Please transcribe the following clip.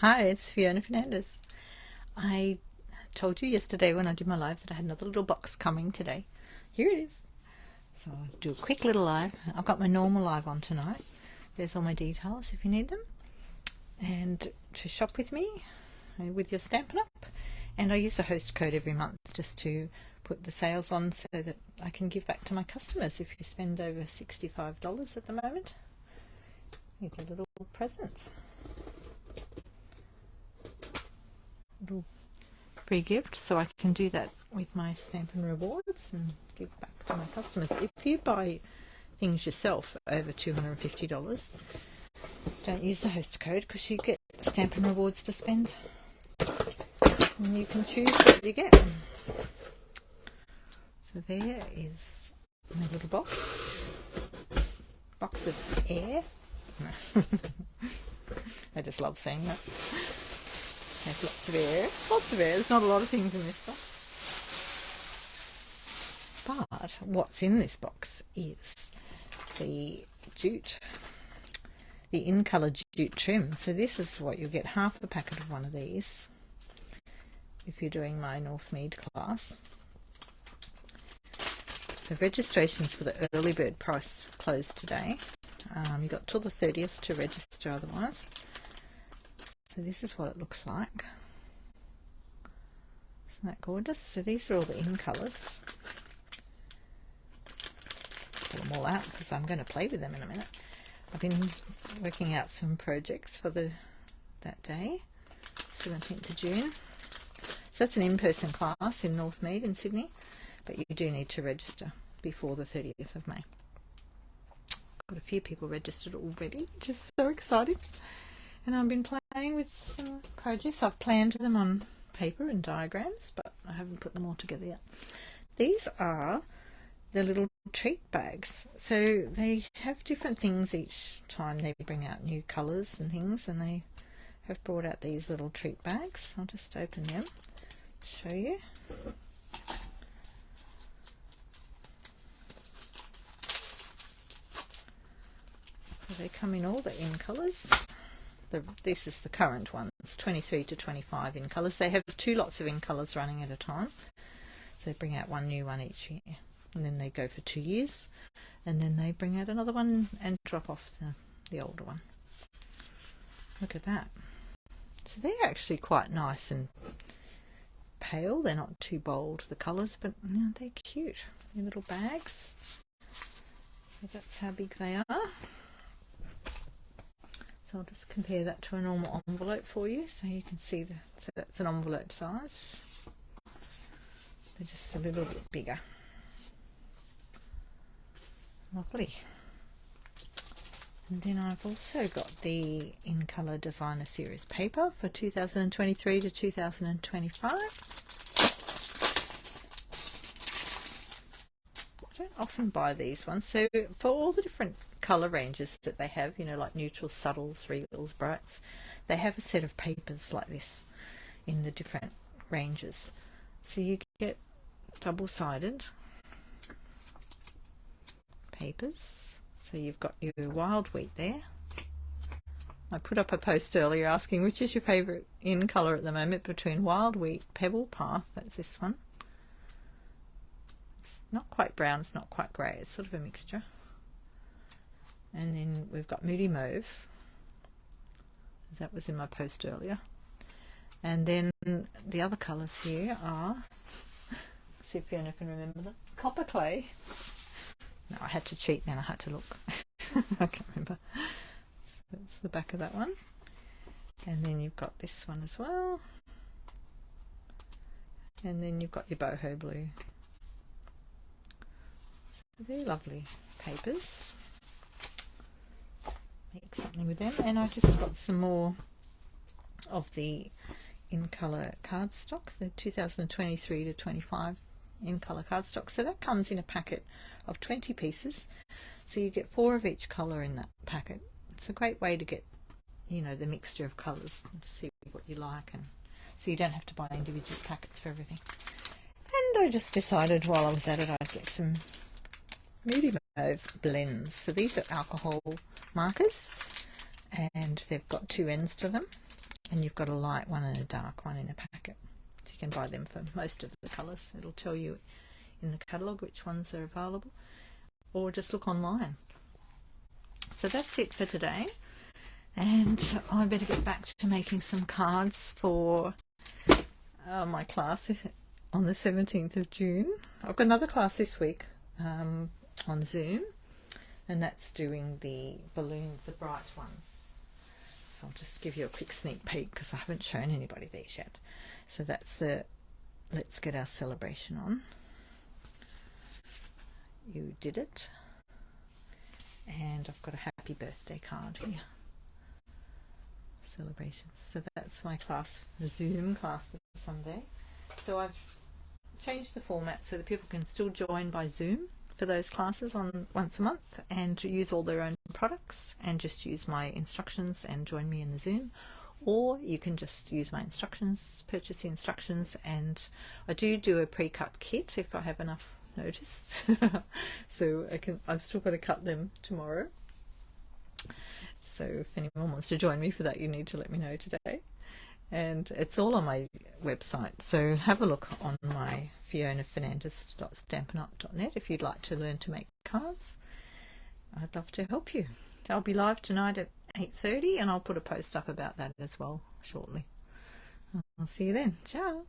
Hi, it's Fiona Fernandez. I told you yesterday when I did my live that I had another little box coming today. Here it is. So I'll do a quick little live. I've got my normal live on tonight. There's all my details if you need them. And to shop with me with your Stampin' Up. And I use a host code every month just to put the sales on so that I can give back to my customers. If you spend over $65 at the moment, you get a little present. Little free gift, so I can do that with my Stampin' Rewards and give back to my customers. If you buy things yourself over $250, don't use the host code because you get Stampin' Rewards to spend, and you can choose what you get. So there is my little box of air. I just love saying that. There's lots of air. There's not a lot of things in this box. But what's in this box is the jute, the in-colour jute trim. So this is what you'll get, half a packet of one of these if you're doing my Northmead class. So registrations for the early bird price closed today. You've got till the 30th to register otherwise. So this is what it looks like. Isn't that gorgeous? So these are all the in colours. Pull them all out because I'm going to play with them in a minute. I've been working out some projects for that day, 17th of June. So that's an in-person class in Northmead in Sydney, but you do need to register before the 30th of May. Got a few people registered already, which is so exciting. And I've been playing with some projects. I've planned them on paper and diagrams, but I haven't put them all together yet. These are the little treat bags. So they have different things each time they bring out new colours and things, and they have brought out these little treat bags. I'll just open them, show you. So they come in all the in colours. This is the current ones, 23 to 25 in colours. They have 2 lots of in colours running at a time. So they bring out one new one each year, and then they go for 2 years, and then they bring out another one and drop off the older one. Look at that. So they're actually quite nice and pale. They're not too bold, the colours, but they're cute. They're little bags. So that's how big they are. So I'll just compare that to a normal envelope for you so you can see so that's an envelope size. They're just a little bit bigger. Lovely. And then I've also got the In Colour Designer Series paper for 2023 to 2025. I don't often buy these ones. So for all the different colour ranges that they have, like neutrals, subtles, regals, brights, they have a set of papers like this in the different ranges. So you get double-sided papers. So you've got your wild wheat there. I put up a post earlier asking which is your favourite in colour at the moment between wild wheat, pebble path, that's this one. It's not quite brown, it's not quite grey, it's sort of a mixture. And then we've got Moody Mauve. That was in my post earlier. And then the other colours here are, see if Fiona can remember them, Copper Clay. No, I had to cheat then, I had to look. I can't remember. So that's the back of that one. And then you've got this one as well. And then you've got your Boho Blue. So they're lovely papers. Make something with them, and I just got some more of the in colour cardstock, the 2023 to 25 in colour cardstock. So that comes in a packet of 20 pieces, so you get 4 of each colour in that packet. It's a great way to get the mixture of colours and see what you like, and so you don't have to buy individual packets for everything. And I just decided while I was at it I'd get some Moody Mauve blends. So these are alcohol markers, and they've got 2 ends to them, and you've got a light one and a dark one in a packet, so you can buy them for most of the colours. It'll tell you in the catalogue which ones are available, or just look online. So that's it for today, and I better get back to making some cards for my class on the 17th of June. I've got another class this week on Zoom, and that's doing the balloons, the bright ones. So I'll just give you a quick sneak peek because I haven't shown anybody these yet. So that's the Let's Get Our Celebration On. You did it. And I've got a happy birthday card here. Celebrations. So that's my class, the Zoom class for Sunday. So I've changed the format so that people can still join by Zoom for those classes on once a month and use all their own products and just use my instructions and join me in the Zoom. Or you can just use my instructions, purchase the instructions, and I do a pre-cut kit if I have enough notice. So I've still got to cut them tomorrow. So if anyone wants to join me for that, you need to let me know today. And it's all on my website, so have a look on my FionaFernandez.stampinup.net if you'd like to learn to make cards. I'd love to help you. I'll be live tonight at 8:30, and I'll put a post up about that as well shortly. I'll see you then. Ciao.